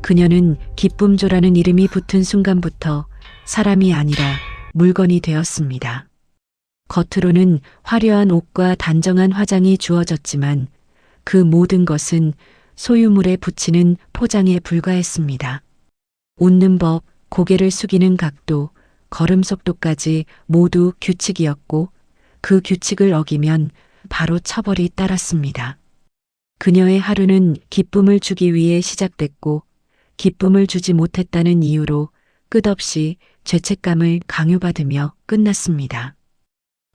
그녀는 기쁨조라는 이름이 붙은 순간부터 사람이 아니라 물건이 되었습니다. 겉으로는 화려한 옷과 단정한 화장이 주어졌지만 그 모든 것은 소유물에 붙이는 포장에 불과했습니다. 웃는 법, 고개를 숙이는 각도, 걸음 속도까지 모두 규칙이었고 그 규칙을 어기면 바로 처벌이 따랐습니다. 그녀의 하루는 기쁨을 주기 위해 시작됐고 기쁨을 주지 못했다는 이유로 끝없이 죄책감을 강요받으며 끝났습니다.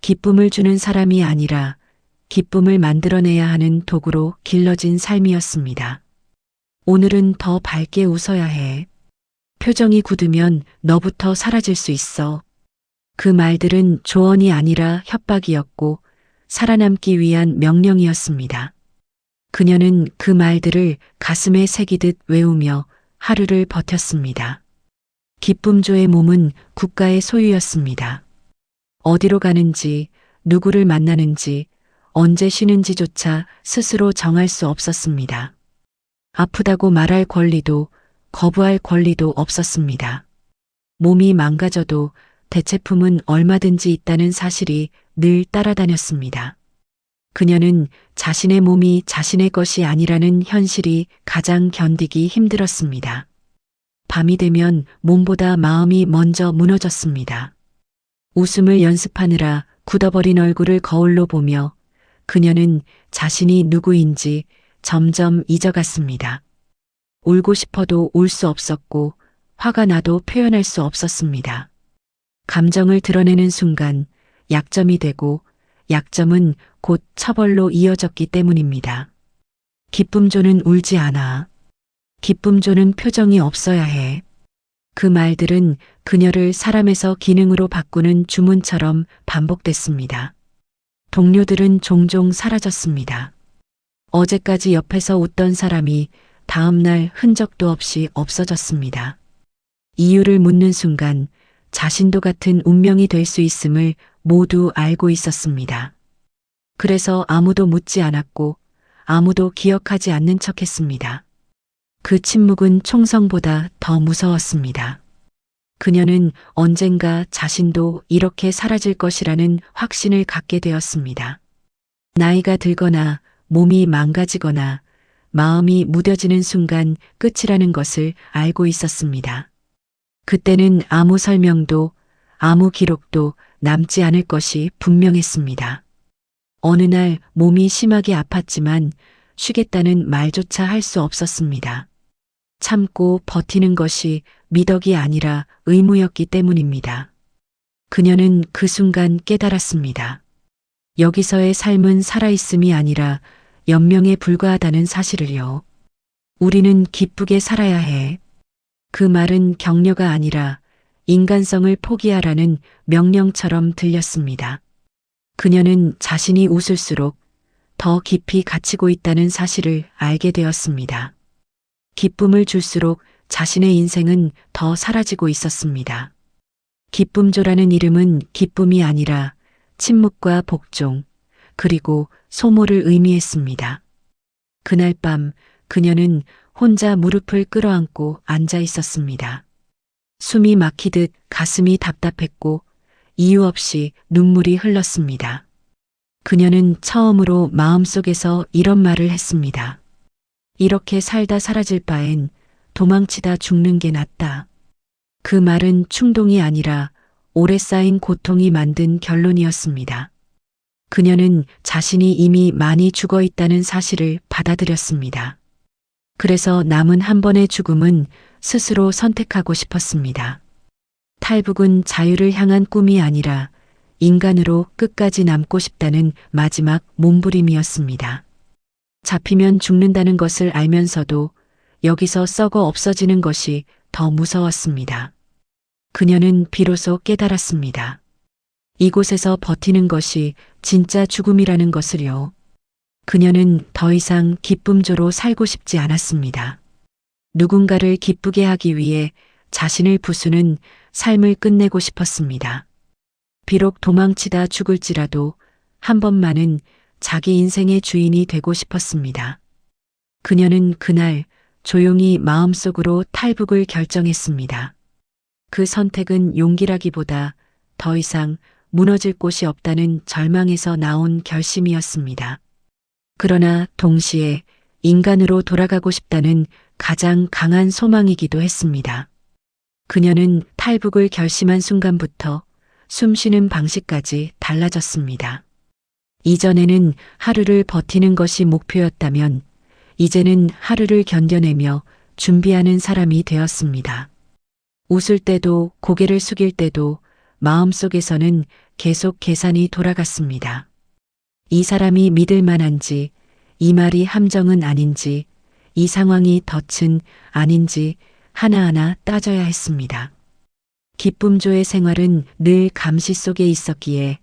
기쁨을 주는 사람이 아니라 기쁨을 만들어내야 하는 도구로 길러진 삶이었습니다. 오늘은 더 밝게 웃어야 해. 표정이 굳으면 너부터 사라질 수 있어. 그 말들은 조언이 아니라 협박이었고 살아남기 위한 명령이었습니다. 그녀는 그 말들을 가슴에 새기듯 외우며 하루를 버텼습니다. 기쁨조의 몸은 국가의 소유였습니다. 어디로 가는지, 누구를 만나는지, 언제 쉬는지조차 스스로 정할 수 없었습니다. 아프다고 말할 권리도 거부할 권리도 없었습니다. 몸이 망가져도 대체품은 얼마든지 있다는 사실이 늘 따라다녔습니다. 그녀는 자신의 몸이 자신의 것이 아니라는 현실이 가장 견디기 힘들었습니다. 밤이 되면 몸보다 마음이 먼저 무너졌습니다. 웃음을 연습하느라 굳어버린 얼굴을 거울로 보며 그녀는 자신이 누구인지 점점 잊어갔습니다. 울고 싶어도 울 수 없었고 화가 나도 표현할 수 없었습니다. 감정을 드러내는 순간 약점이 되고 약점은 곧 처벌로 이어졌기 때문입니다. 기쁨조는 울지 않아. 기쁨조는 표정이 없어야 해. 그 말들은 그녀를 사람에서 기능으로 바꾸는 주문처럼 반복됐습니다. 동료들은 종종 사라졌습니다. 어제까지 옆에서 웃던 사람이 다음날 흔적도 없이 없어졌습니다. 이유를 묻는 순간 자신도 같은 운명이 될 수 있음을 모두 알고 있었습니다. 그래서 아무도 묻지 않았고 아무도 기억하지 않는 척했습니다. 그 침묵은 총성보다 더 무서웠습니다. 그녀는 언젠가 자신도 이렇게 사라질 것이라는 확신을 갖게 되었습니다. 나이가 들거나 몸이 망가지거나 마음이 무뎌지는 순간 끝이라는 것을 알고 있었습니다. 그때는 아무 설명도 아무 기록도 남지 않을 것이 분명했습니다. 어느 날 몸이 심하게 아팠지만 쉬겠다는 말조차 할 수 없었습니다. 참고 버티는 것이 미덕이 아니라 의무였기 때문입니다. 그녀는 그 순간 깨달았습니다. 여기서의 삶은 살아있음이 아니라 연명에 불과하다는 사실을요. 우리는 기쁘게 살아야 해. 그 말은 격려가 아니라 인간성을 포기하라는 명령처럼 들렸습니다. 그녀는 자신이 웃을수록 더 깊이 갇히고 있다는 사실을 알게 되었습니다. 기쁨을 줄수록 자신의 인생은 더 사라지고 있었습니다. 기쁨조라는 이름은 기쁨이 아니라 침묵과 복종, 그리고 소모를 의미했습니다. 그날 밤 그녀는 혼자 무릎을 끌어안고 앉아 있었습니다. 숨이 막히듯 가슴이 답답했고 이유 없이 눈물이 흘렀습니다. 그녀는 처음으로 마음속에서 이런 말을 했습니다. 이렇게 살다 사라질 바엔 도망치다 죽는 게 낫다. 그 말은 충동이 아니라 오래 쌓인 고통이 만든 결론이었습니다. 그녀는 자신이 이미 많이 죽어 있다는 사실을 받아들였습니다. 그래서 남은 한 번의 죽음은 스스로 선택하고 싶었습니다. 탈북은 자유를 향한 꿈이 아니라 인간으로 끝까지 남고 싶다는 마지막 몸부림이었습니다. 잡히면 죽는다는 것을 알면서도 여기서 썩어 없어지는 것이 더 무서웠습니다. 그녀는 비로소 깨달았습니다. 이곳에서 버티는 것이 진짜 죽음이라는 것을요. 그녀는 더 이상 기쁨조로 살고 싶지 않았습니다. 누군가를 기쁘게 하기 위해 자신을 부수는 삶을 끝내고 싶었습니다. 비록 도망치다 죽을지라도 한 번만은 자기 인생의 주인이 되고 싶었습니다. 그녀는 그날 조용히 마음속으로 탈북을 결정했습니다. 그 선택은 용기라기보다 더 이상 무너질 곳이 없다는 절망에서 나온 결심이었습니다. 그러나 동시에 인간으로 돌아가고 싶다는 가장 강한 소망이기도 했습니다. 그녀는 탈북을 결심한 순간부터 숨쉬는 방식까지 달라졌습니다. 이전에는 하루를 버티는 것이 목표였다면 이제는 하루를 견뎌내며 준비하는 사람이 되었습니다. 웃을 때도 고개를 숙일 때도 마음속에서는 계속 계산이 돌아갔습니다. 이 사람이 믿을 만한지, 이 말이 함정은 아닌지, 이 상황이 덫은 아닌지 하나하나 따져야 했습니다. 기쁨조의 생활은 늘 감시 속에 있었기에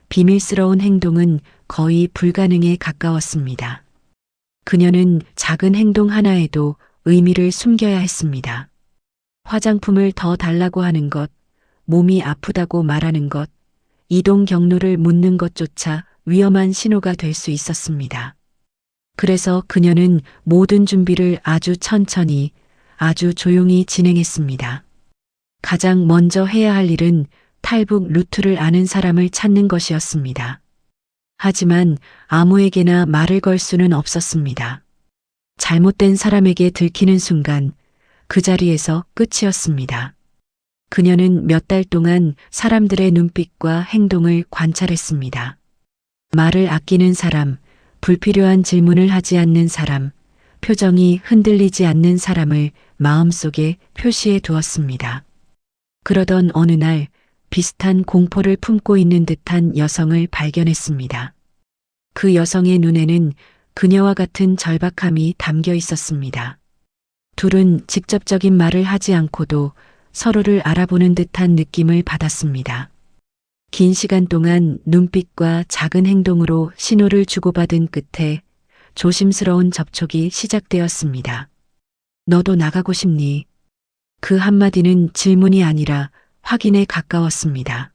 비밀스러운 행동은 거의 불가능에 가까웠습니다. 그녀는 작은 행동 하나에도 의미를 숨겨야 했습니다. 화장품을 더 달라고 하는 것, 몸이 아프다고 말하는 것, 이동 경로를 묻는 것조차 위험한 신호가 될 수 있었습니다. 그래서 그녀는 모든 준비를 아주 천천히, 아주 조용히 진행했습니다. 가장 먼저 해야 할 일은 탈북 루트를 아는 사람을 찾는 것이었습니다. 하지만 아무에게나 말을 걸 수는 없었습니다. 잘못된 사람에게 들키는 순간 그 자리에서 끝이었습니다. 그녀는 몇 달 동안 사람들의 눈빛과 행동을 관찰했습니다. 말을 아끼는 사람, 불필요한 질문을 하지 않는 사람, 표정이 흔들리지 않는 사람을 마음속에 표시해 두었습니다. 그러던 어느 날 비슷한 공포를 품고 있는 듯한 여성을 발견했습니다. 그 여성의 눈에는 그녀와 같은 절박함이 담겨 있었습니다. 둘은 직접적인 말을 하지 않고도 서로를 알아보는 듯한 느낌을 받았습니다. 긴 시간 동안 눈빛과 작은 행동으로 신호를 주고받은 끝에 조심스러운 접촉이 시작되었습니다. 너도 나가고 싶니? 그 한마디는 질문이 아니라 확인에 가까웠습니다.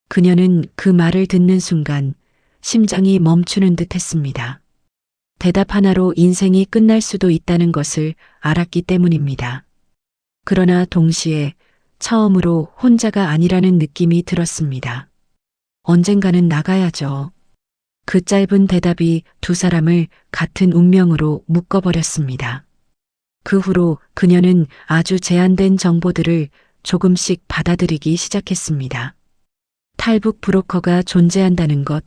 그녀는 그 말을 듣는 순간 심장이 멈추는 듯 했습니다. 대답 하나로 인생이 끝날 수도 있다는 것을 알았기 때문입니다. 그러나 동시에 처음으로 혼자가 아니라는 느낌이 들었습니다. 언젠가는 나가야죠. 그 짧은 대답이 두 사람을 같은 운명으로 묶어버렸습니다. 그 후로 그녀는 아주 제한된 정보들을 조금씩 받아들이기 시작했습니다. 탈북 브로커가 존재한다는 것,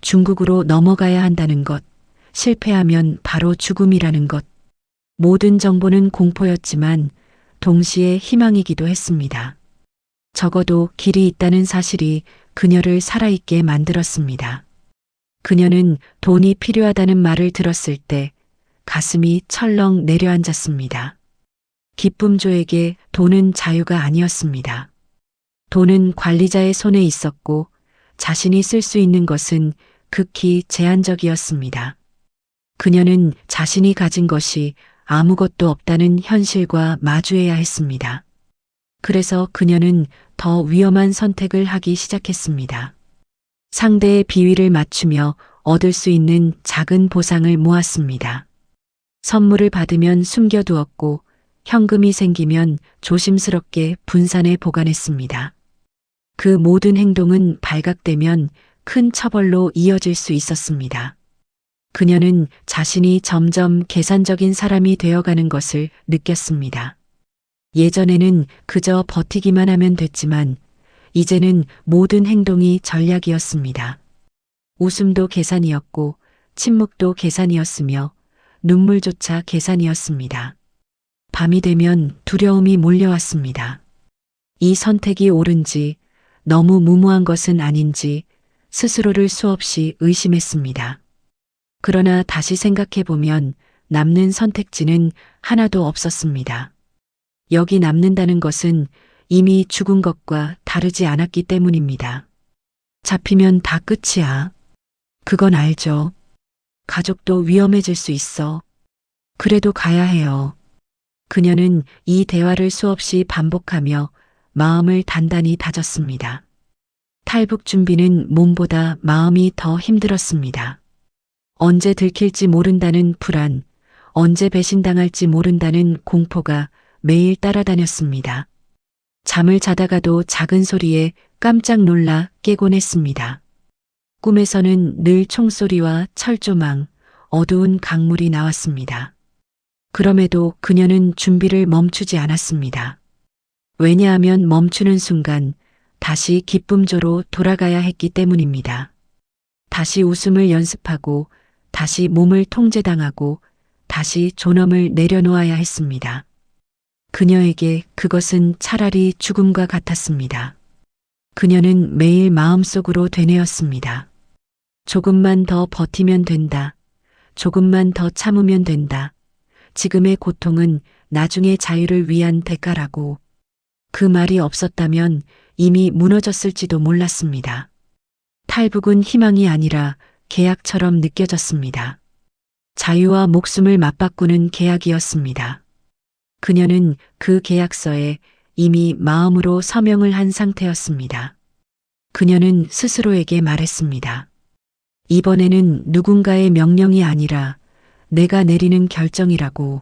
중국으로 넘어가야 한다는 것, 실패하면 바로 죽음이라는 것. 모든 정보는 공포였지만 동시에 희망이기도 했습니다. 적어도 길이 있다는 사실이 그녀를 살아있게 만들었습니다. 그녀는 돈이 필요하다는 말을 들었을 때 가슴이 철렁 내려앉았습니다. 기쁨조에게 돈은 자유가 아니었습니다. 돈은 관리자의 손에 있었고 자신이 쓸 수 있는 것은 극히 제한적이었습니다. 그녀는 자신이 가진 것이 아무것도 없다는 현실과 마주해야 했습니다. 그래서 그녀는 더 위험한 선택을 하기 시작했습니다. 상대의 비위를 맞추며 얻을 수 있는 작은 보상을 모았습니다. 선물을 받으면 숨겨두었고 현금이 생기면 조심스럽게 분산해 보관했습니다. 그 모든 행동은 발각되면 큰 처벌로 이어질 수 있었습니다. 그녀는 자신이 점점 계산적인 사람이 되어가는 것을 느꼈습니다. 예전에는 그저 버티기만 하면 됐지만 이제는 모든 행동이 전략이었습니다. 웃음도 계산이었고 침묵도 계산이었으며 눈물조차 계산이었습니다. 밤이 되면 두려움이 몰려왔습니다. 이 선택이 옳은지 너무 무모한 것은 아닌지 스스로를 수없이 의심했습니다. 그러나 다시 생각해보면 남는 선택지는 하나도 없었습니다. 여기 남는다는 것은 이미 죽은 것과 다르지 않았기 때문입니다. 잡히면 다 끝이야. 그건 알죠. 가족도 위험해질 수 있어. 그래도 가야 해요. 그녀는 이 대화를 수없이 반복하며 마음을 단단히 다졌습니다. 탈북 준비는 몸보다 마음이 더 힘들었습니다. 언제 들킬지 모른다는 불안, 언제 배신당할지 모른다는 공포가 매일 따라다녔습니다. 잠을 자다가도 작은 소리에 깜짝 놀라 깨곤 했습니다. 꿈에서는 늘 총소리와 철조망, 어두운 강물이 나왔습니다. 그럼에도 그녀는 준비를 멈추지 않았습니다. 왜냐하면 멈추는 순간 다시 기쁨조로 돌아가야 했기 때문입니다. 다시 웃음을 연습하고 다시 몸을 통제당하고 다시 존엄을 내려놓아야 했습니다. 그녀에게 그것은 차라리 죽음과 같았습니다. 그녀는 매일 마음속으로 되뇌었습니다. 조금만 더 버티면 된다. 조금만 더 참으면 된다. 지금의 고통은 나중의 자유를 위한 대가라고. 그 말이 없었다면 이미 무너졌을지도 몰랐습니다. 탈북은 희망이 아니라 계약처럼 느껴졌습니다. 자유와 목숨을 맞바꾸는 계약이었습니다. 그녀는 그 계약서에 이미 마음으로 서명을 한 상태였습니다. 그녀는 스스로에게 말했습니다. 이번에는 누군가의 명령이 아니라 내가 내리는 결정이라고.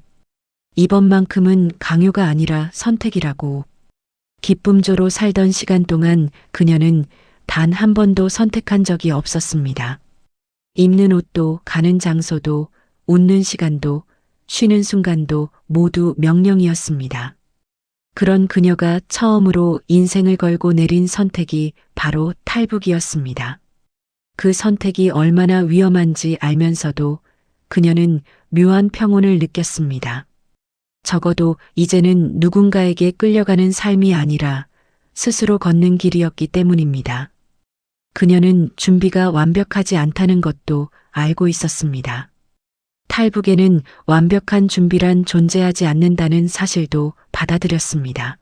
이번만큼은 강요가 아니라 선택이라고. 기쁨조로 살던 시간 동안 그녀는 단 한 번도 선택한 적이 없었습니다. 입는 옷도 가는 장소도 웃는 시간도 쉬는 순간도 모두 명령이었습니다. 그런 그녀가 처음으로 인생을 걸고 내린 선택이 바로 탈북이었습니다. 그 선택이 얼마나 위험한지 알면서도 그녀는 묘한 평온을 느꼈습니다. 적어도 이제는 누군가에게 끌려가는 삶이 아니라 스스로 걷는 길이었기 때문입니다. 그녀는 준비가 완벽하지 않다는 것도 알고 있었습니다. 탈북에는 완벽한 준비란 존재하지 않는다는 사실도 받아들였습니다.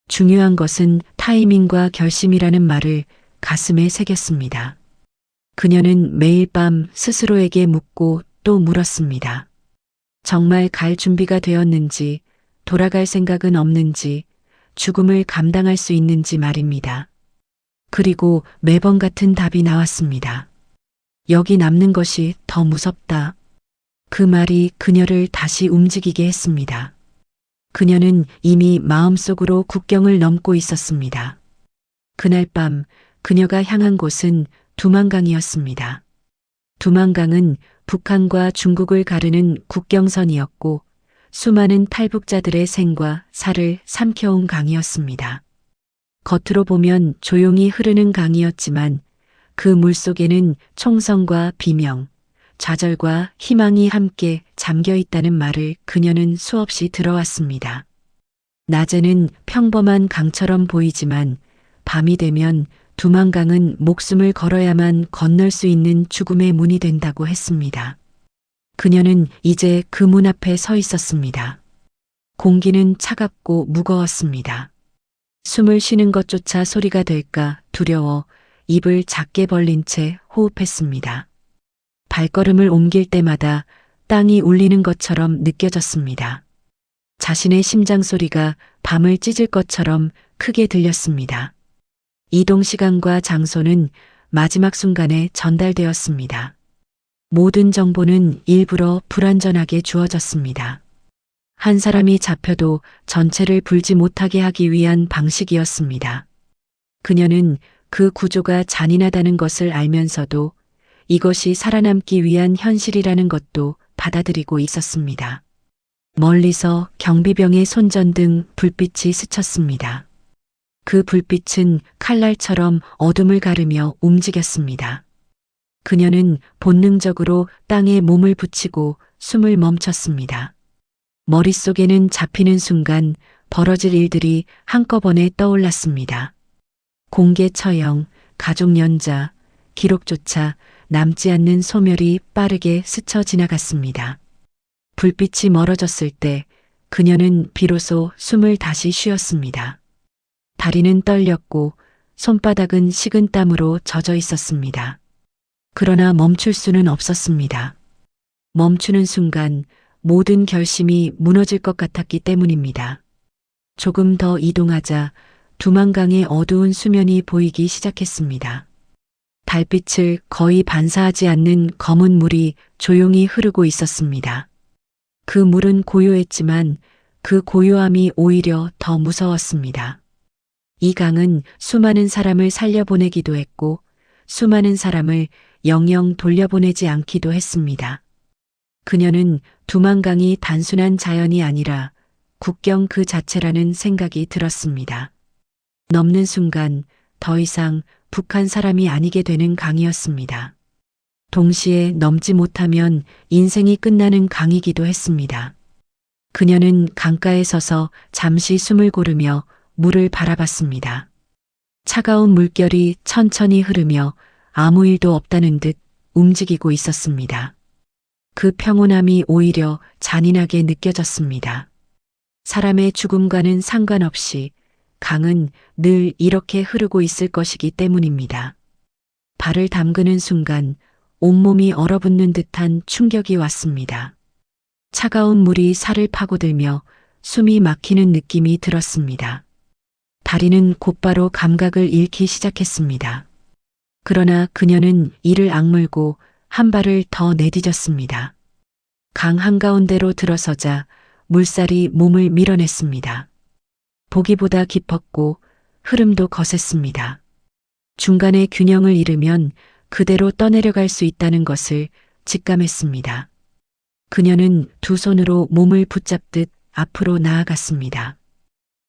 중요한 것은 타이밍과 결심이라는 말을 가슴에 새겼습니다. 그녀는 매일 밤 스스로에게 묻고 또 물었습니다. 정말 갈 준비가 되었는지, 돌아갈 생각은 없는지, 죽음을 감당할 수 있는지 말입니다. 그리고 매번 같은 답이 나왔습니다. 여기 남는 것이 더 무섭다. 그 말이 그녀를 다시 움직이게 했습니다. 그녀는 이미 마음속으로 국경을 넘고 있었습니다. 그날 밤 그녀가 향한 곳은 두만강이었습니다. 두만강은 북한과 중국을 가르는 국경선이었고 수많은 탈북자들의 생과 살을 삼켜온 강이었습니다. 겉으로 보면 조용히 흐르는 강이었지만 그 물속에는 총성과 비명, 좌절과 희망이 함께 잠겨 있다는 말을 그녀는 수없이 들어왔습니다. 낮에는 평범한 강처럼 보이지만 밤이 되면 두만강은 목숨을 걸어야만 건널 수 있는 죽음의 문이 된다고 했습니다. 그녀는 이제 그 문 앞에 서 있었습니다. 공기는 차갑고 무거웠습니다. 숨을 쉬는 것조차 소리가 될까 두려워 입을 작게 벌린 채 호흡했습니다. 발걸음을 옮길 때마다 땅이 울리는 것처럼 느껴졌습니다. 자신의 심장 소리가 밤을 찢을 것처럼 크게 들렸습니다. 이동 시간과 장소는 마지막 순간에 전달되었습니다. 모든 정보는 일부러 불완전하게 주어졌습니다. 한 사람이 잡혀도 전체를 불지 못하게 하기 위한 방식이었습니다. 그녀는 그 구조가 잔인하다는 것을 알면서도 이것이 살아남기 위한 현실이라는 것도 받아들이고 있었습니다. 멀리서 경비병의 손전등 불빛이 스쳤습니다. 그 불빛은 칼날처럼 어둠을 가르며 움직였습니다. 그녀는 본능적으로 땅에 몸을 붙이고 숨을 멈췄습니다. 머릿속에는 잡히는 순간 벌어질 일들이 한꺼번에 떠올랐습니다. 공개 처형, 가족 연자, 기록조차 남지 않는 소멸이 빠르게 스쳐 지나갔습니다. 불빛이 멀어졌을 때 그녀는 비로소 숨을 다시 쉬었습니다. 다리는 떨렸고 손바닥은 식은 땀으로 젖어 있었습니다. 그러나 멈출 수는 없었습니다. 멈추는 순간 모든 결심이 무너질 것 같았기 때문입니다. 조금 더 이동하자 두만강의 어두운 수면이 보이기 시작했습니다. 달빛을 거의 반사하지 않는 검은 물이 조용히 흐르고 있었습니다. 그 물은 고요했지만 그 고요함이 오히려 더 무서웠습니다. 이 강은 수많은 사람을 살려보내기도 했고 수많은 사람을 영영 돌려보내지 않기도 했습니다. 그녀는 두만강이 단순한 자연이 아니라 국경 그 자체라는 생각이 들었습니다. 넘는 순간 더 이상 북한 사람이 아니게 되는 강이었습니다. 동시에 넘지 못하면 인생이 끝나는 강이기도 했습니다. 그녀는 강가에 서서 잠시 숨을 고르며 물을 바라봤습니다. 차가운 물결이 천천히 흐르며 아무 일도 없다는 듯 움직이고 있었습니다. 그 평온함이 오히려 잔인하게 느껴졌습니다. 사람의 죽음과는 상관없이 강은 늘 이렇게 흐르고 있을 것이기 때문입니다. 발을 담그는 순간 온몸이 얼어붙는 듯한 충격이 왔습니다. 차가운 물이 살을 파고들며 숨이 막히는 느낌이 들었습니다. 다리는 곧바로 감각을 잃기 시작했습니다. 그러나 그녀는 이를 악물고 한 발을 더 내디뎠습니다. 강 한가운데로 들어서자 물살이 몸을 밀어냈습니다. 보기보다 깊었고 흐름도 거셌습니다. 중간에 균형을 잃으면 그대로 떠내려갈 수 있다는 것을 직감했습니다. 그녀는 두 손으로 몸을 붙잡듯 앞으로 나아갔습니다.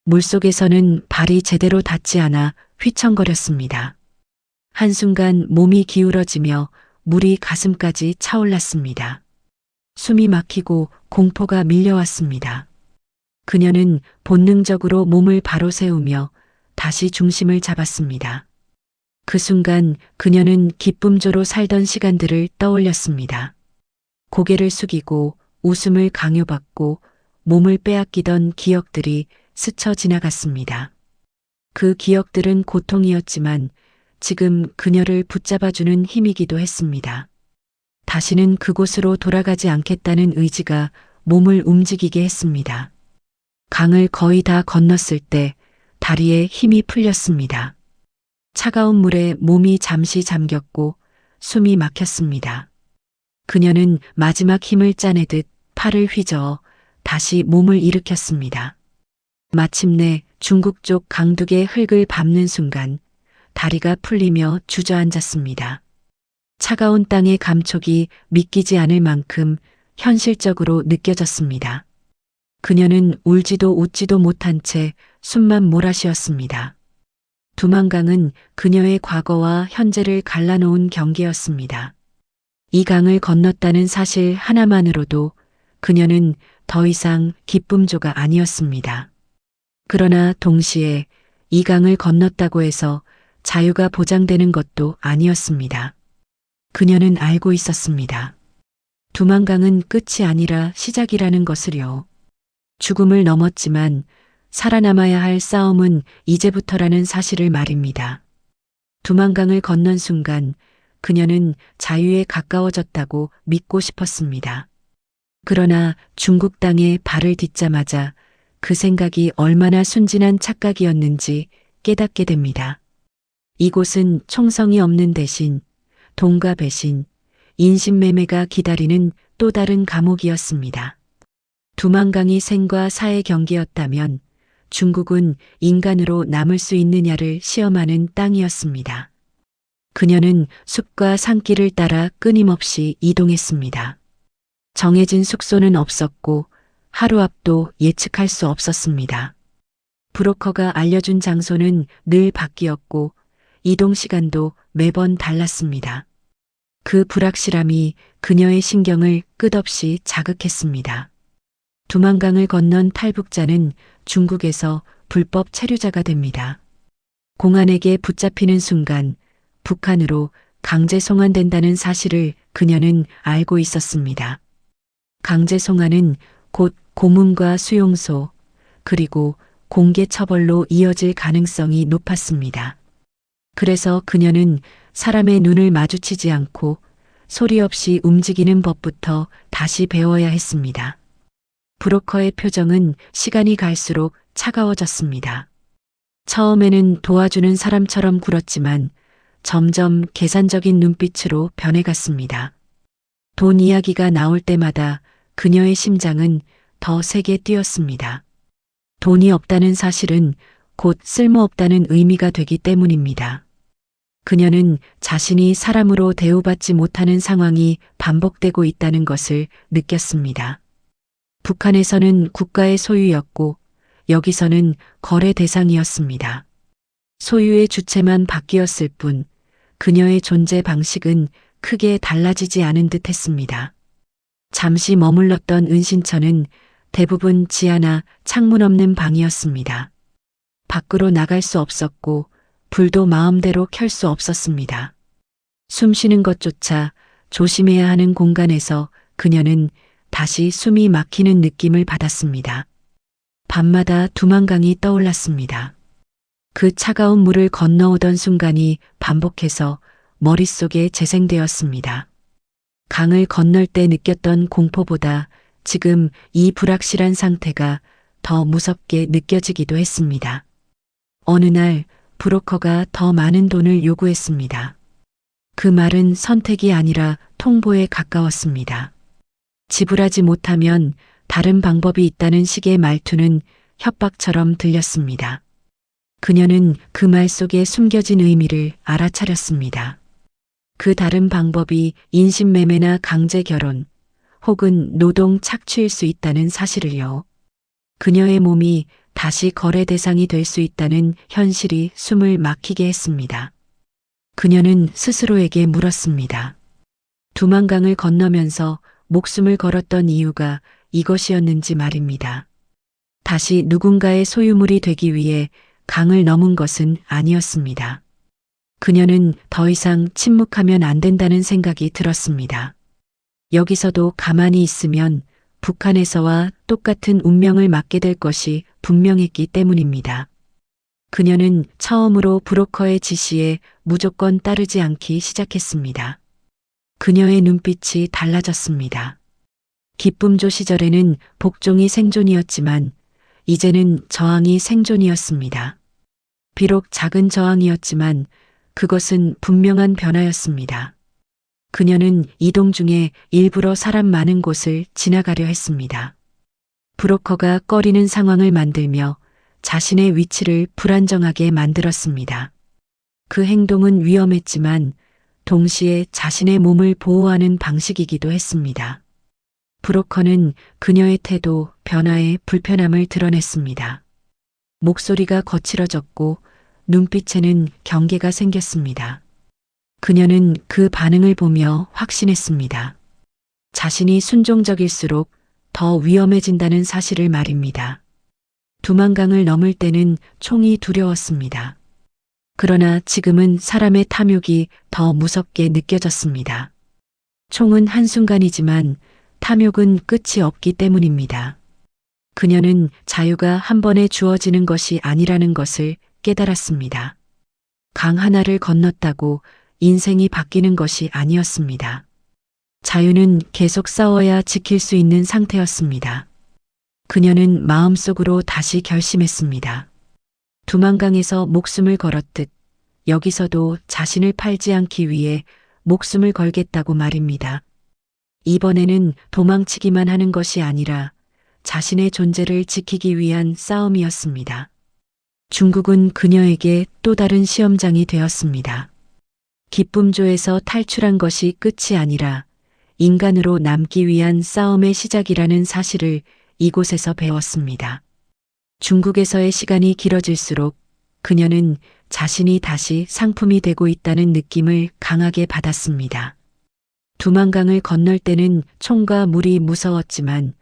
물속에서는 발이 제대로 닿지 않아 휘청거렸습니다. 한순간 몸이 기울어지며 물이 가슴까지 차올랐습니다. 숨이 막히고 공포가 밀려왔습니다. 그녀는 본능적으로 몸을 바로 세우며 다시 중심을 잡았습니다. 그 순간 그녀는 기쁨조로 살던 시간들을 떠올렸습니다. 고개를 숙이고 웃음을 강요받고 몸을 빼앗기던 기억들이 스쳐 지나갔습니다. 그 기억들은 고통이었지만 지금 그녀를 붙잡아주는 힘이기도 했습니다. 다시는 그곳으로 돌아가지 않겠다는 의지가 몸을 움직이게 했습니다. 강을 거의 다 건넜을 때 다리에 힘이 풀렸습니다. 차가운 물에 몸이 잠시 잠겼고 숨이 막혔습니다. 그녀는 마지막 힘을 짜내듯 팔을 휘저어 다시 몸을 일으켰습니다. 마침내 중국 쪽 강둑의 흙을 밟는 순간 다리가 풀리며 주저앉았습니다. 차가운 땅의 감촉이 믿기지 않을 만큼 현실적으로 느껴졌습니다. 그녀는 울지도 웃지도 못한 채 숨만 몰아쉬었습니다. 두만강은 그녀의 과거와 현재를 갈라놓은 경계였습니다. 이 강을 건넜다는 사실 하나만으로도 그녀는 더 이상 기쁨조가 아니었습니다. 그러나 동시에 이 강을 건넜다고 해서 자유가 보장되는 것도 아니었습니다. 그녀는 알고 있었습니다. 두만강은 끝이 아니라 시작이라는 것을요. 죽음을 넘었지만 살아남아야 할 싸움은 이제부터라는 사실을 말입니다. 두만강을 건넌 순간 그녀는 자유에 가까워졌다고 믿고 싶었습니다. 그러나 중국 땅에 발을 딛자마자 그 생각이 얼마나 순진한 착각이었는지 깨닫게 됩니다. 이곳은 총성이 없는 대신 돈과 배신, 인신매매가 기다리는 또 다른 감옥이었습니다. 두만강이 생과 사의 경계였다면 중국은 인간으로 남을 수 있느냐를 시험하는 땅이었습니다. 그녀는 숲과 산길을 따라 끊임없이 이동했습니다. 정해진 숙소는 없었고 하루 앞도 예측할 수 없었습니다. 브로커가 알려준 장소는 늘 바뀌었고 이동 시간도 매번 달랐습니다. 그 불확실함이 그녀의 신경을 끝없이 자극했습니다. 두만강을 건넌 탈북자는 중국에서 불법 체류자가 됩니다. 공안에게 붙잡히는 순간 북한으로 강제 송환된다는 사실을 그녀는 알고 있었습니다. 강제 송환은 곧 고문과 수용소 그리고 공개 처벌로 이어질 가능성이 높았습니다. 그래서 그녀는 사람의 눈을 마주치지 않고 소리 없이 움직이는 법부터 다시 배워야 했습니다. 브로커의 표정은 시간이 갈수록 차가워졌습니다. 처음에는 도와주는 사람처럼 굴었지만 점점 계산적인 눈빛으로 변해갔습니다. 돈 이야기가 나올 때마다 그녀의 심장은 더 세게 뛰었습니다. 돈이 없다는 사실은 곧 쓸모없다는 의미가 되기 때문입니다. 그녀는 자신이 사람으로 대우받지 못하는 상황이 반복되고 있다는 것을 느꼈습니다. 북한에서는 국가의 소유였고 여기서는 거래 대상이었습니다. 소유의 주체만 바뀌었을 뿐 그녀의 존재 방식은 크게 달라지지 않은 듯 했습니다. 잠시 머물렀던 은신처는 대부분 지하나 창문 없는 방이었습니다. 밖으로 나갈 수 없었고 불도 마음대로 켤 수 없었습니다. 숨 쉬는 것조차 조심해야 하는 공간에서 그녀는 다시 숨이 막히는 느낌을 받았습니다. 밤마다 두만강이 떠올랐습니다. 그 차가운 물을 건너오던 순간이 반복해서 머릿속에 재생되었습니다. 강을 건널 때 느꼈던 공포보다 지금 이 불확실한 상태가 더 무섭게 느껴지기도 했습니다. 어느 날 브로커가 더 많은 돈을 요구했습니다. 그 말은 선택이 아니라 통보에 가까웠습니다. 지불하지 못하면 다른 방법이 있다는 식의 말투는 협박처럼 들렸습니다. 그녀는 그 말 속에 숨겨진 의미를 알아차렸습니다. 그 다른 방법이 인신매매나 강제 결혼 혹은 노동 착취일 수 있다는 사실을요. 그녀의 몸이 다시 거래 대상이 될 수 있다는 현실이 숨을 막히게 했습니다. 그녀는 스스로에게 물었습니다. 두만강을 건너면서 목숨을 걸었던 이유가 이것이었는지 말입니다. 다시 누군가의 소유물이 되기 위해 강을 넘은 것은 아니었습니다. 그녀는 더 이상 침묵하면 안 된다는 생각이 들었습니다. 여기서도 가만히 있으면 북한에서와 똑같은 운명을 맞게 될 것이 분명했기 때문입니다. 그녀는 처음으로 브로커의 지시에 무조건 따르지 않기 시작했습니다. 그녀의 눈빛이 달라졌습니다. 기쁨조 시절에는 복종이 생존이었지만 이제는 저항이 생존이었습니다. 비록 작은 저항이었지만 그것은 분명한 변화였습니다. 그녀는 이동 중에 일부러 사람 많은 곳을 지나가려 했습니다. 브로커가 꺼리는 상황을 만들며 자신의 위치를 불안정하게 만들었습니다. 그 행동은 위험했지만 동시에 자신의 몸을 보호하는 방식이기도 했습니다. 브로커는 그녀의 태도, 변화에 불편함을 드러냈습니다. 목소리가 거칠어졌고 눈빛에는 경계가 생겼습니다. 그녀는 그 반응을 보며 확신했습니다. 자신이 순종적일수록 더 위험해진다는 사실을 말입니다. 두만강을 넘을 때는 총이 두려웠습니다. 그러나 지금은 사람의 탐욕이 더 무섭게 느껴졌습니다. 총은 한순간이지만 탐욕은 끝이 없기 때문입니다. 그녀는 자유가 한 번에 주어지는 것이 아니라는 것을 깨달았습니다. 강 하나를 건넜다고 인생이 바뀌는 것이 아니었습니다. 자유는 계속 싸워야 지킬 수 있는 상태였습니다. 그녀는 마음속으로 다시 결심했습니다. 두만강에서 목숨을 걸었듯 여기서도 자신을 팔지 않기 위해 목숨을 걸겠다고 말입니다. 이번에는 도망치기만 하는 것이 아니라 자신의 존재를 지키기 위한 싸움이었습니다. 중국은 그녀에게 또 다른 시험장이 되었습니다. 기쁨조에서 탈출한 것이 끝이 아니라 인간으로 남기 위한 싸움의 시작이라는 사실을 이곳에서 배웠습니다. 중국에서의 시간이 길어질수록 그녀는 자신이 다시 상품이 되고 있다는 느낌을 강하게 받았습니다. 두만강을 건널 때는 총과 물이 무서웠지만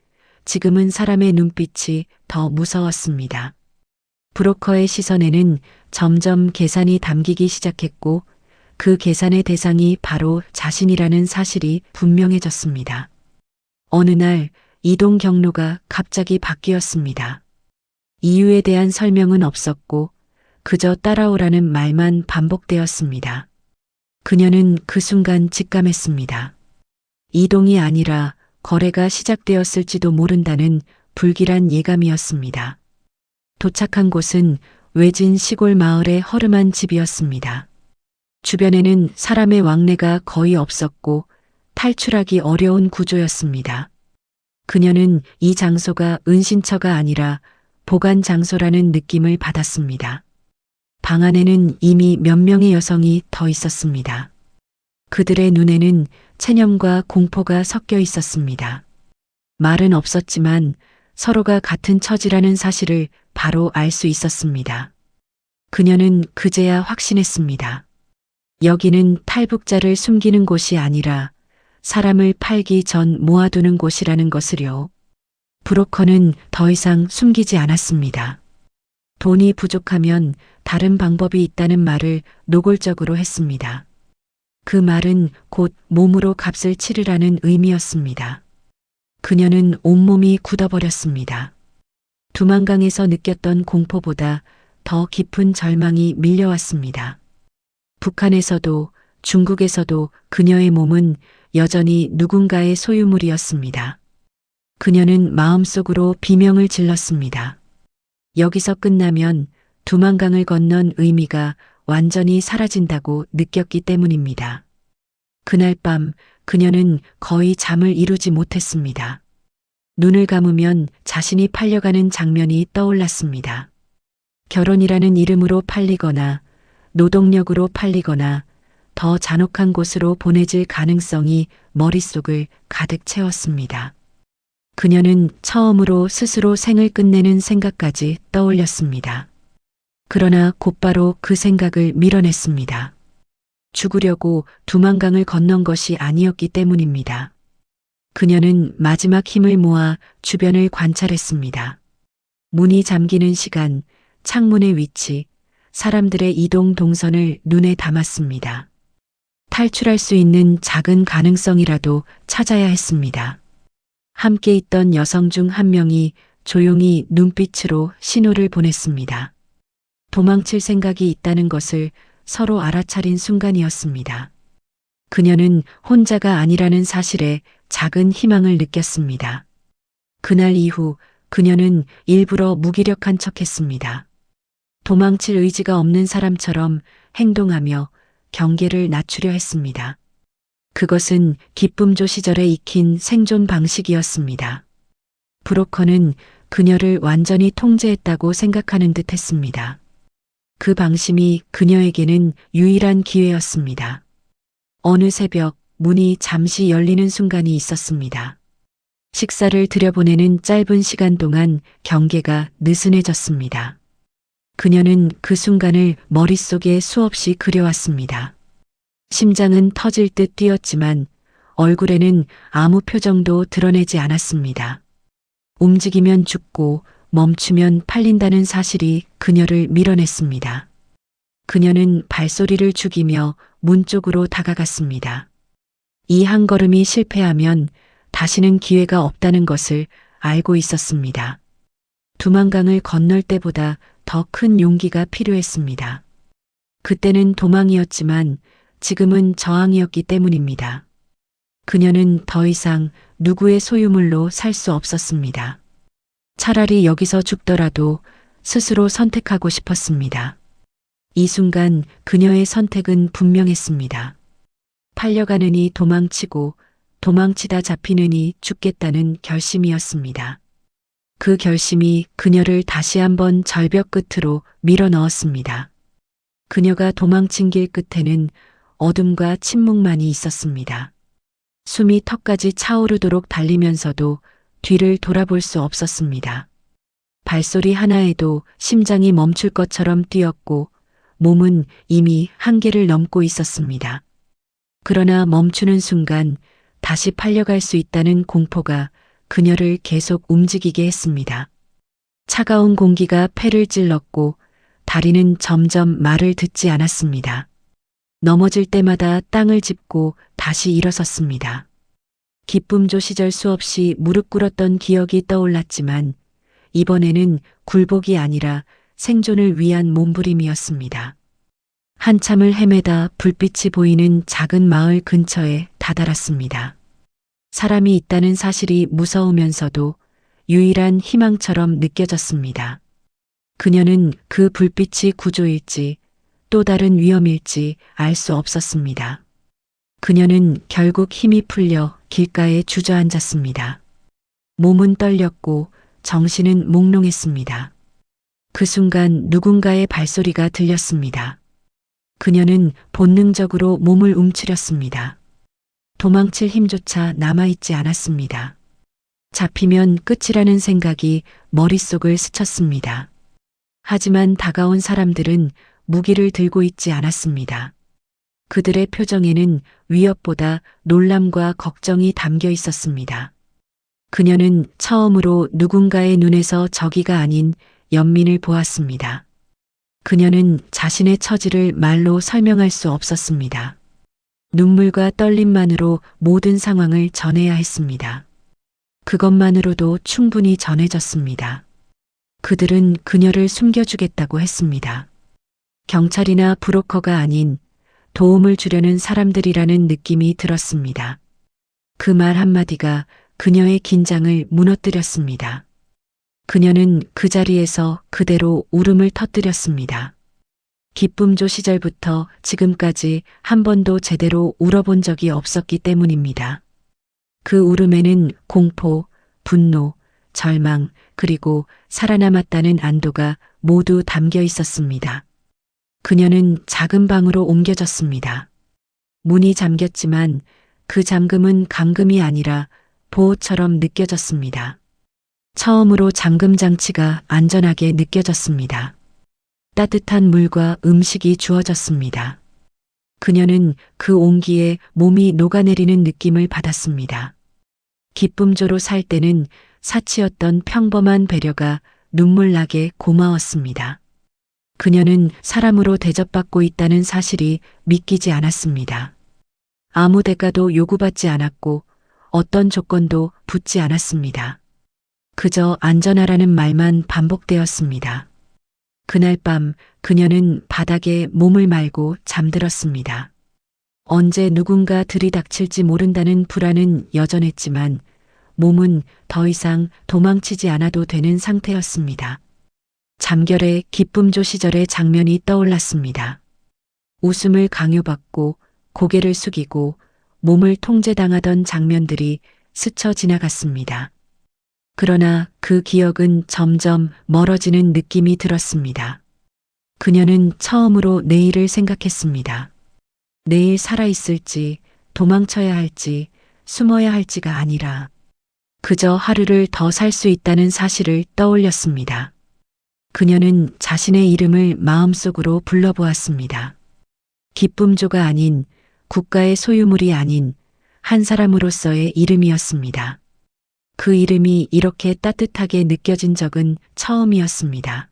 지금은 사람의 눈빛이 더 무서웠습니다. 브로커의 시선에는 점점 계산이 담기기 시작했고 그 계산의 대상이 바로 자신이라는 사실이 분명해졌습니다. 어느 날 이동 경로가 갑자기 바뀌었습니다. 이유에 대한 설명은 없었고 그저 따라오라는 말만 반복되었습니다. 그녀는 그 순간 직감했습니다. 이동이 아니라 거래가 시작되었을지도 모른다는 불길한 예감이었습니다. 도착한 곳은 외진 시골 마을의 허름한 집이었습니다. 주변에는 사람의 왕래가 거의 없었고 탈출하기 어려운 구조였습니다. 그녀는 이 장소가 은신처가 아니라 보관 장소라는 느낌을 받았습니다. 방 안에는 이미 몇 명의 여성이 더 있었습니다. 그들의 눈에는 체념과 공포가 섞여 있었습니다. 말은 없었지만 서로가 같은 처지라는 사실을 바로 알 수 있었습니다. 그녀는 그제야 확신했습니다. 여기는 탈북자를 숨기는 곳이 아니라 사람을 팔기 전 모아두는 곳이라는 것을요. 브로커는 더 이상 숨기지 않았습니다. 돈이 부족하면 다른 방법이 있다는 말을 노골적으로 했습니다. 그 말은 곧 몸으로 값을 치르라는 의미였습니다. 그녀는 온몸이 굳어버렸습니다. 두만강에서 느꼈던 공포보다 더 깊은 절망이 밀려왔습니다. 북한에서도 중국에서도 그녀의 몸은 여전히 누군가의 소유물이었습니다. 그녀는 마음속으로 비명을 질렀습니다. 여기서 끝나면 두만강을 건넌 의미가 완전히 사라진다고 느꼈기 때문입니다. 그날 밤 그녀는 거의 잠을 이루지 못했습니다. 눈을 감으면 자신이 팔려가는 장면이 떠올랐습니다. 결혼이라는 이름으로 팔리거나 노동력으로 팔리거나 더 잔혹한 곳으로 보내질 가능성이 머릿속을 가득 채웠습니다. 그녀는 처음으로 스스로 생을 끝내는 생각까지 떠올렸습니다. 그러나 곧바로 그 생각을 밀어냈습니다. 죽으려고 두만강을 건넌 것이 아니었기 때문입니다. 그녀는 마지막 힘을 모아 주변을 관찰했습니다. 문이 잠기는 시간, 창문의 위치, 사람들의 이동 동선을 눈에 담았습니다. 탈출할 수 있는 작은 가능성이라도 찾아야 했습니다. 함께 있던 여성 중 한 명이 조용히 눈빛으로 신호를 보냈습니다. 도망칠 생각이 있다는 것을 서로 알아차린 순간이었습니다. 그녀는 혼자가 아니라는 사실에 작은 희망을 느꼈습니다. 그날 이후 그녀는 일부러 무기력한 척했습니다. 도망칠 의지가 없는 사람처럼 행동하며 경계를 낮추려 했습니다. 그것은 기쁨조 시절에 익힌 생존 방식이었습니다. 브로커는 그녀를 완전히 통제했다고 생각하는 듯 했습니다. 그 방심이 그녀에게는 유일한 기회였습니다. 어느 새벽 문이 잠시 열리는 순간이 있었습니다. 식사를 들여보내는 짧은 시간 동안 경계가 느슨해졌습니다. 그녀는 그 순간을 머릿속에 수없이 그려왔습니다. 심장은 터질 듯 뛰었지만 얼굴에는 아무 표정도 드러내지 않았습니다. 움직이면 죽고 멈추면 팔린다는 사실이 그녀를 밀어냈습니다. 그녀는 발소리를 죽이며 문 쪽으로 다가갔습니다. 이 한 걸음이 실패하면 다시는 기회가 없다는 것을 알고 있었습니다. 두만강을 건널 때보다 더 큰 용기가 필요했습니다. 그때는 도망이었지만 지금은 저항이었기 때문입니다. 그녀는 더 이상 누구의 소유물로 살 수 없었습니다. 차라리 여기서 죽더라도 스스로 선택하고 싶었습니다. 이 순간 그녀의 선택은 분명했습니다. 팔려가느니 도망치고 도망치다 잡히느니 죽겠다는 결심이었습니다. 그 결심이 그녀를 다시 한번 절벽 끝으로 밀어 넣었습니다. 그녀가 도망친 길 끝에는 어둠과 침묵만이 있었습니다. 숨이 턱까지 차오르도록 달리면서도 뒤를 돌아볼 수 없었습니다. 발소리 하나에도 심장이 멈출 것처럼 뛰었고 몸은 이미 한계를 넘고 있었습니다. 그러나 멈추는 순간 다시 팔려갈 수 있다는 공포가 그녀를 계속 움직이게 했습니다. 차가운 공기가 폐를 찔렀고 다리는 점점 말을 듣지 않았습니다. 넘어질 때마다 땅을 짚고 다시 일어섰습니다. 기쁨조 시절 수없이 무릎 꿇었던 기억이 떠올랐지만 이번에는 굴복이 아니라 생존을 위한 몸부림이었습니다. 한참을 헤매다 불빛이 보이는 작은 마을 근처에 다다랐습니다. 사람이 있다는 사실이 무서우면서도 유일한 희망처럼 느껴졌습니다. 그녀는 그 불빛이 구조일지 또 다른 위험일지 알 수 없었습니다. 그녀는 결국 힘이 풀려 길가에 주저앉았습니다. 몸은 떨렸고 정신은 몽롱했습니다. 그 순간 누군가의 발소리가 들렸습니다. 그녀는 본능적으로 몸을 움츠렸습니다. 도망칠 힘조차 남아있지 않았습니다. 잡히면 끝이라는 생각이 머릿속을 스쳤습니다. 하지만 다가온 사람들은 무기를 들고 있지 않았습니다. 그들의 표정에는 위협보다 놀람과 걱정이 담겨 있었습니다. 그녀는 처음으로 누군가의 눈에서 적이가 아닌 연민을 보았습니다. 그녀는 자신의 처지를 말로 설명할 수 없었습니다. 눈물과 떨림만으로 모든 상황을 전해야 했습니다. 그것만으로도 충분히 전해졌습니다. 그들은 그녀를 숨겨주겠다고 했습니다. 경찰이나 브로커가 아닌 도움을 주려는 사람들이라는 느낌이 들었습니다. 그 말 한마디가 그녀의 긴장을 무너뜨렸습니다. 그녀는 그 자리에서 그대로 울음을 터뜨렸습니다. 기쁨조 시절부터 지금까지 한 번도 제대로 울어본 적이 없었기 때문입니다. 그 울음에는 공포, 분노, 절망, 그리고 살아남았다는 안도가 모두 담겨 있었습니다. 그녀는 작은 방으로 옮겨졌습니다. 문이 잠겼지만 그 잠금은 감금이 아니라 보호처럼 느껴졌습니다. 처음으로 잠금 장치가 안전하게 느껴졌습니다. 따뜻한 물과 음식이 주어졌습니다. 그녀는 그 온기에 몸이 녹아내리는 느낌을 받았습니다. 기쁨조로 살 때는 사치였던 평범한 배려가 눈물나게 고마웠습니다. 그녀는 사람으로 대접받고 있다는 사실이 믿기지 않았습니다. 아무 대가도 요구받지 않았고 어떤 조건도 붙지 않았습니다. 그저 안전하라는 말만 반복되었습니다. 그날 밤 그녀는 바닥에 몸을 말고 잠들었습니다. 언제 누군가 들이닥칠지 모른다는 불안은 여전했지만 몸은 더 이상 도망치지 않아도 되는 상태였습니다. 잠결에 기쁨조 시절의 장면이 떠올랐습니다. 웃음을 강요받고 고개를 숙이고 몸을 통제당하던 장면들이 스쳐 지나갔습니다. 그러나 그 기억은 점점 멀어지는 느낌이 들었습니다. 그녀는 처음으로 내일을 생각했습니다. 내일 살아있을지, 도망쳐야 할지, 숨어야 할지가 아니라 그저 하루를 더 살 수 있다는 사실을 떠올렸습니다. 그녀는 자신의 이름을 마음속으로 불러보았습니다. 기쁨조가 아닌, 국가의 소유물이 아닌 한 사람으로서의 이름이었습니다. 그 이름이 이렇게 따뜻하게 느껴진 적은 처음이었습니다.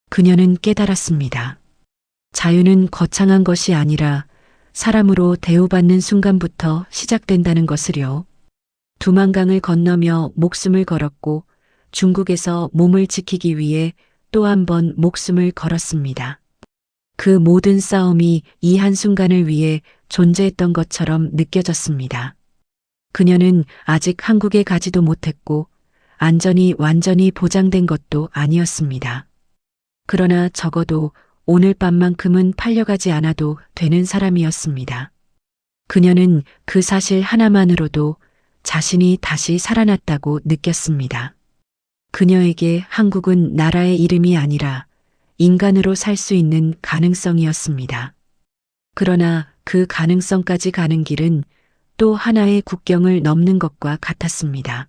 그녀는 깨달았습니다. 자유는 거창한 것이 아니라 사람으로 대우받는 순간부터 시작된다는 것을요. 두만강을 건너며 목숨을 걸었고 중국에서 몸을 지키기 위해 또 한 번 목숨을 걸었습니다. 그 모든 싸움이 이 한순간을 위해 존재했던 것처럼 느껴졌습니다. 그녀는 아직 한국에 가지도 못했고 안전이 완전히 보장된 것도 아니었습니다. 그러나 적어도 오늘 밤만큼은 팔려가지 않아도 되는 사람이었습니다. 그녀는 그 사실 하나만으로도 자신이 다시 살아났다고 느꼈습니다. 그녀에게 한국은 나라의 이름이 아니라 인간으로 살 수 있는 가능성이었습니다. 그러나 그 가능성까지 가는 길은 또 하나의 국경을 넘는 것과 같았습니다.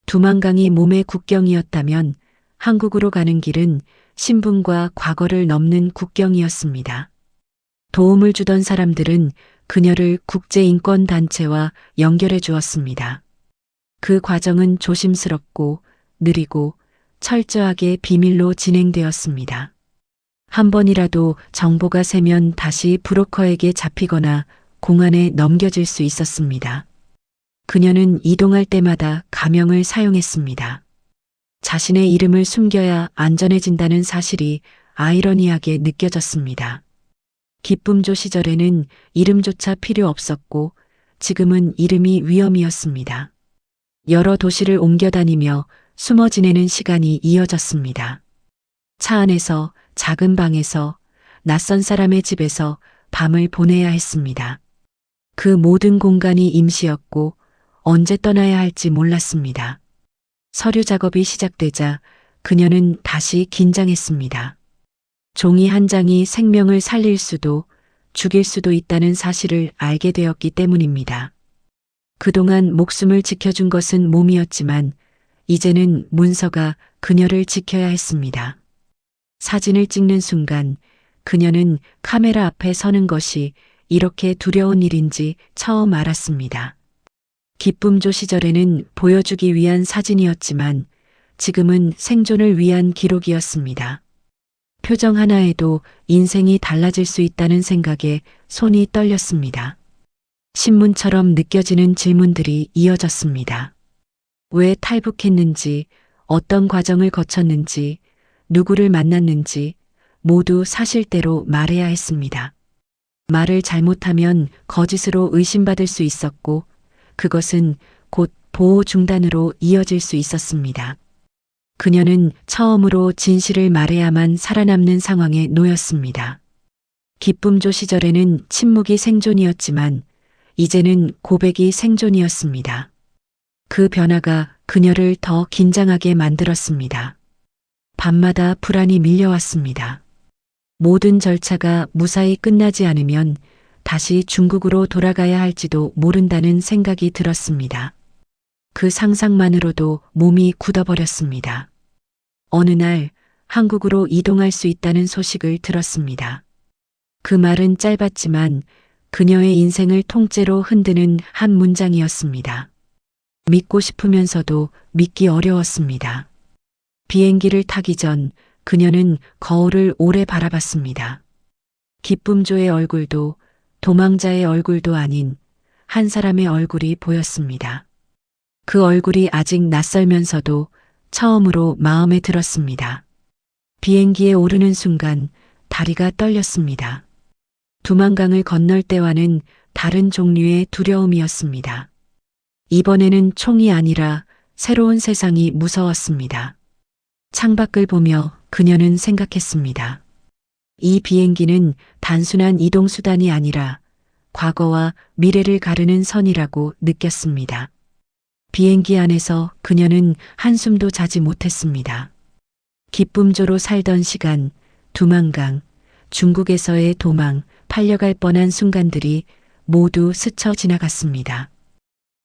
두만강이 몸의 국경이었다면 한국으로 가는 길은 신분과 과거를 넘는 국경이었습니다. 도움을 주던 사람들은 그녀를 국제인권단체와 연결해 주었습니다. 그 과정은 조심스럽고 느리고 철저하게 비밀로 진행되었습니다. 한 번이라도 정보가 새면 다시 브로커에게 잡히거나 공안에 넘겨질 수 있었습니다. 그녀는 이동할 때마다 가명을 사용했습니다. 자신의 이름을 숨겨야 안전해진다는 사실이 아이러니하게 느껴졌습니다. 기쁨조 시절에는 이름조차 필요 없었고 지금은 이름이 위험이었습니다. 여러 도시를 옮겨 다니며 숨어 지내는 시간이 이어졌습니다. 차 안에서, 작은 방에서, 낯선 사람의 집에서 밤을 보내야 했습니다. 그 모든 공간이 임시였고 언제 떠나야 할지 몰랐습니다. 서류 작업이 시작되자 그녀는 다시 긴장했습니다. 종이 한 장이 생명을 살릴 수도 죽일 수도 있다는 사실을 알게 되었기 때문입니다. 그동안 목숨을 지켜준 것은 몸이었지만 이제는 문서가 그녀를 지켜야 했습니다. 사진을 찍는 순간 그녀는 카메라 앞에 서는 것이 이렇게 두려운 일인지 처음 알았습니다. 기쁨조 시절에는 보여주기 위한 사진이었지만 지금은 생존을 위한 기록이었습니다. 표정 하나에도 인생이 달라질 수 있다는 생각에 손이 떨렸습니다. 신문처럼 느껴지는 질문들이 이어졌습니다. 왜 탈북했는지, 어떤 과정을 거쳤는지, 누구를 만났는지 모두 사실대로 말해야 했습니다. 말을 잘못하면 거짓으로 의심받을 수 있었고 그것은 곧 보호 중단으로 이어질 수 있었습니다. 그녀는 처음으로 진실을 말해야만 살아남는 상황에 놓였습니다. 기쁨조 시절에는 침묵이 생존이었지만 이제는 고백이 생존이었습니다. 그 변화가 그녀를 더 긴장하게 만들었습니다. 밤마다 불안이 밀려왔습니다. 모든 절차가 무사히 끝나지 않으면 다시 중국으로 돌아가야 할지도 모른다는 생각이 들었습니다. 그 상상만으로도 몸이 굳어버렸습니다. 어느 날 한국으로 이동할 수 있다는 소식을 들었습니다. 그 말은 짧았지만 그녀의 인생을 통째로 흔드는 한 문장이었습니다. 믿고 싶으면서도 믿기 어려웠습니다. 비행기를 타기 전 그녀는 거울을 오래 바라봤습니다. 기쁨조의 얼굴도 도망자의 얼굴도 아닌 한 사람의 얼굴이 보였습니다. 그 얼굴이 아직 낯설면서도 처음으로 마음에 들었습니다. 비행기에 오르는 순간 다리가 떨렸습니다. 두만강을 건널 때와는 다른 종류의 두려움이었습니다. 이번에는 총이 아니라 새로운 세상이 무서웠습니다. 창밖을 보며 그녀는 생각했습니다. 이 비행기는 단순한 이동수단이 아니라 과거와 미래를 가르는 선이라고 느꼈습니다. 비행기 안에서 그녀는 한숨도 자지 못했습니다. 기쁨조로 살던 시간, 두만강, 중국에서의 도망, 팔려갈 뻔한 순간들이 모두 스쳐 지나갔습니다.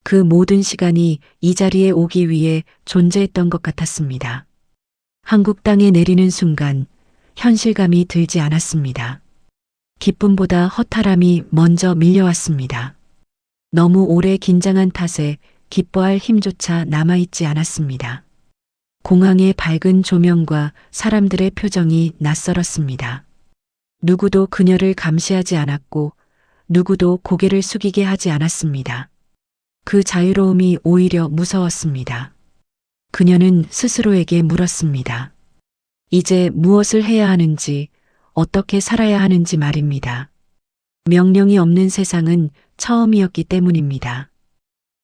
그 모든 시간이 이 자리에 오기 위해 존재했던 것 같았습니다. 한국 땅에 내리는 순간 현실감이 들지 않았습니다. 기쁨보다 허탈함이 먼저 밀려왔습니다. 너무 오래 긴장한 탓에 기뻐할 힘조차 남아있지 않았습니다. 공항의 밝은 조명과 사람들의 표정이 낯설었습니다. 누구도 그녀를 감시하지 않았고 누구도 고개를 숙이게 하지 않았습니다. 그 자유로움이 오히려 무서웠습니다. 그녀는 스스로에게 물었습니다. 이제 무엇을 해야 하는지, 어떻게 살아야 하는지 말입니다. 명령이 없는 세상은 처음이었기 때문입니다.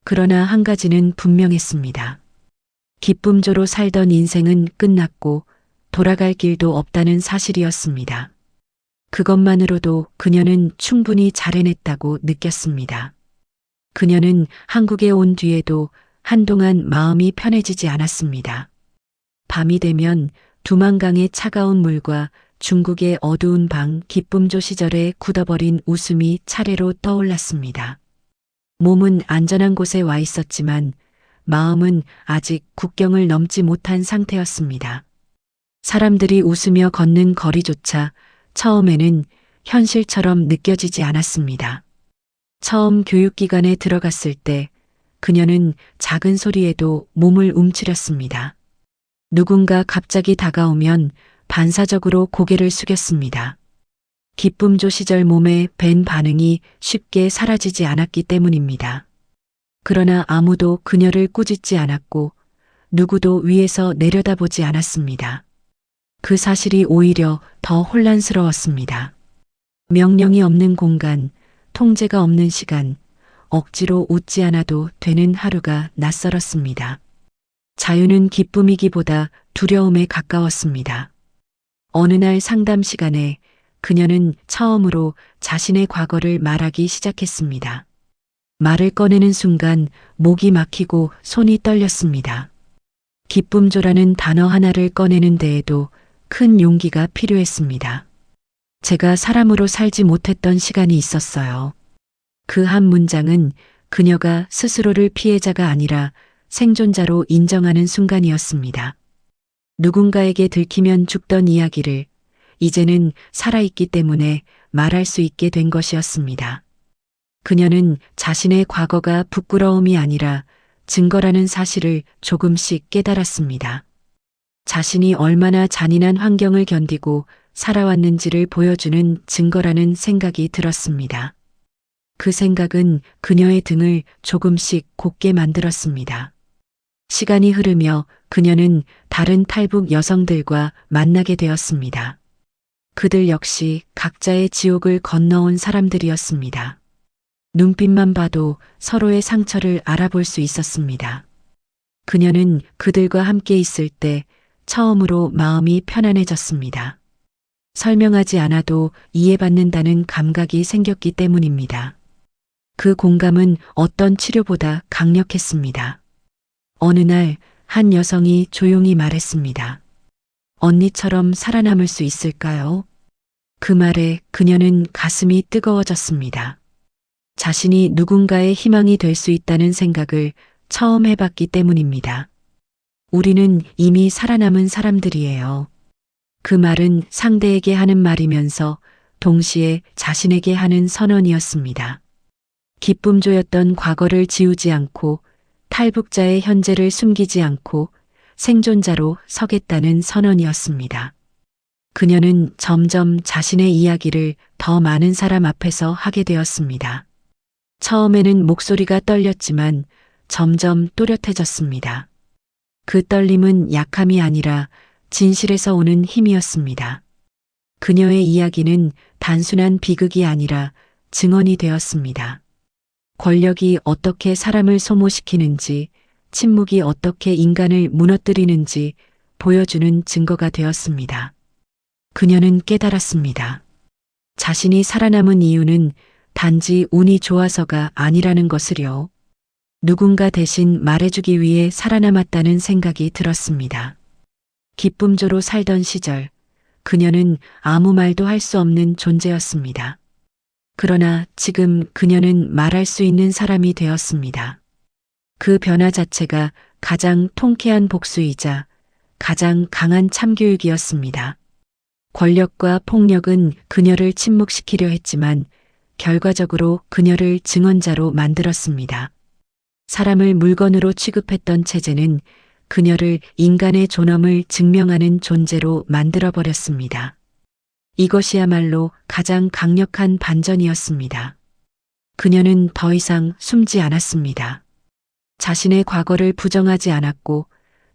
그러나 한 가지는 분명했습니다. 기쁨조로 살던 인생은 끝났고 돌아갈 길도 없다는 사실이었습니다. 그것만으로도 그녀는 충분히 잘 해냈다고 느꼈습니다. 그녀는 한국에 온 뒤에도 한동안 마음이 편해지지 않았습니다. 밤이 되면 두만강의 차가운 물과 중국의 어두운 방, 기쁨조 시절에 굳어버린 웃음이 차례로 떠올랐습니다. 몸은 안전한 곳에 와 있었지만 마음은 아직 국경을 넘지 못한 상태였습니다. 사람들이 웃으며 걷는 거리조차 처음에는 현실처럼 느껴지지 않았습니다. 처음 교육기관에 들어갔을 때 그녀는 작은 소리에도 몸을 움츠렸습니다. 누군가 갑자기 다가오면 반사적으로 고개를 숙였습니다. 기쁨조 시절 몸에 밴 반응이 쉽게 사라지지 않았기 때문입니다. 그러나 아무도 그녀를 꾸짖지 않았고 누구도 위에서 내려다보지 않았습니다. 그 사실이 오히려 더 혼란스러웠습니다. 명령이 없는 공간, 통제가 없는 시간, 억지로 웃지 않아도 되는 하루가 낯설었습니다. 자유는 기쁨이기보다 두려움에 가까웠습니다. 어느 날 상담 시간에 그녀는 처음으로 자신의 과거를 말하기 시작했습니다. 말을 꺼내는 순간 목이 막히고 손이 떨렸습니다. 기쁨조라는 단어 하나를 꺼내는 데에도 큰 용기가 필요했습니다. 제가 사람으로 살지 못했던 시간이 있었어요. 그 한 문장은 그녀가 스스로를 피해자가 아니라 생존자로 인정하는 순간이었습니다. 누군가에게 들키면 죽던 이야기를 이제는 살아있기 때문에 말할 수 있게 된 것이었습니다. 그녀는 자신의 과거가 부끄러움이 아니라 증거라는 사실을 조금씩 깨달았습니다. 자신이 얼마나 잔인한 환경을 견디고 살아왔는지를 보여주는 증거라는 생각이 들었습니다. 그 생각은 그녀의 등을 조금씩 곧게 만들었습니다. 시간이 흐르며 그녀는 다른 탈북 여성들과 만나게 되었습니다. 그들 역시 각자의 지옥을 건너온 사람들이었습니다. 눈빛만 봐도 서로의 상처를 알아볼 수 있었습니다. 그녀는 그들과 함께 있을 때 처음으로 마음이 편안해졌습니다. 설명하지 않아도 이해받는다는 감각이 생겼기 때문입니다. 그 공감은 어떤 치료보다 강력했습니다. 어느 날 한 여성이 조용히 말했습니다. 언니처럼 살아남을 수 있을까요? 그 말에 그녀는 가슴이 뜨거워졌습니다. 자신이 누군가의 희망이 될 수 있다는 생각을 처음 해봤기 때문입니다. 우리는 이미 살아남은 사람들이에요. 그 말은 상대에게 하는 말이면서 동시에 자신에게 하는 선언이었습니다. 기쁨조였던 과거를 지우지 않고 탈북자의 현재를 숨기지 않고 생존자로 서겠다는 선언이었습니다. 그녀는 점점 자신의 이야기를 더 많은 사람 앞에서 하게 되었습니다. 처음에는 목소리가 떨렸지만 점점 또렷해졌습니다. 그 떨림은 약함이 아니라 진실에서 오는 힘이었습니다. 그녀의 이야기는 단순한 비극이 아니라 증언이 되었습니다. 권력이 어떻게 사람을 소모시키는지, 침묵이 어떻게 인간을 무너뜨리는지 보여주는 증거가 되었습니다. 그녀는 깨달았습니다. 자신이 살아남은 이유는 단지 운이 좋아서가 아니라는 것을요. 누군가 대신 말해주기 위해 살아남았다는 생각이 들었습니다. 기쁨조로 살던 시절, 그녀는 아무 말도 할 수 없는 존재였습니다. 그러나 지금 그녀는 말할 수 있는 사람이 되었습니다. 그 변화 자체가 가장 통쾌한 복수이자 가장 강한 참교육이었습니다. 권력과 폭력은 그녀를 침묵시키려 했지만 결과적으로 그녀를 증언자로 만들었습니다. 사람을 물건으로 취급했던 체제는 그녀를 인간의 존엄을 증명하는 존재로 만들어버렸습니다. 이것이야말로 가장 강력한 반전이었습니다. 그녀는 더 이상 숨지 않았습니다. 자신의 과거를 부정하지 않았고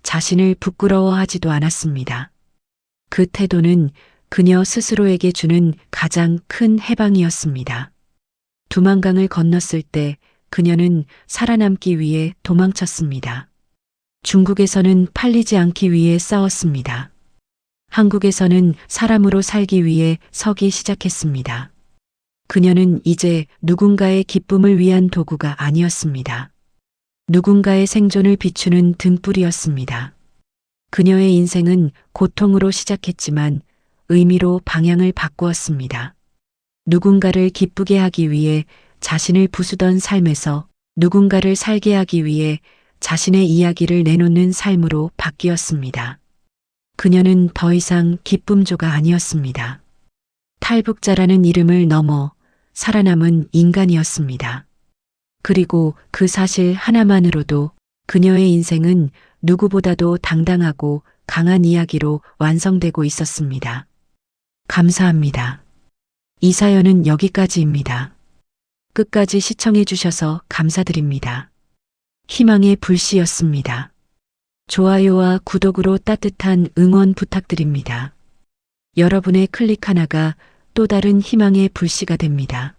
자신을 부끄러워하지도 않았습니다. 그 태도는 그녀 스스로에게 주는 가장 큰 해방이었습니다. 두만강을 건넜을 때 그녀는 살아남기 위해 도망쳤습니다. 중국에서는 팔리지 않기 위해 싸웠습니다. 한국에서는 사람으로 살기 위해 서기 시작했습니다. 그녀는 이제 누군가의 기쁨을 위한 도구가 아니었습니다. 누군가의 생존을 비추는 등불이었습니다. 그녀의 인생은 고통으로 시작했지만 의미로 방향을 바꾸었습니다. 누군가를 기쁘게 하기 위해 자신을 부수던 삶에서 누군가를 살게 하기 위해 자신의 이야기를 내놓는 삶으로 바뀌었습니다. 그녀는 더 이상 기쁨조가 아니었습니다. 탈북자라는 이름을 넘어 살아남은 인간이었습니다. 그리고 그 사실 하나만으로도 그녀의 인생은 누구보다도 당당하고 강한 이야기로 완성되고 있었습니다. 감사합니다. 이 사연은 여기까지입니다. 끝까지 시청해 주셔서 감사드립니다. 희망의 불씨였습니다. 좋아요와 구독으로 따뜻한 응원 부탁드립니다. 여러분의 클릭 하나가 또 다른 희망의 불씨가 됩니다.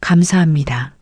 감사합니다.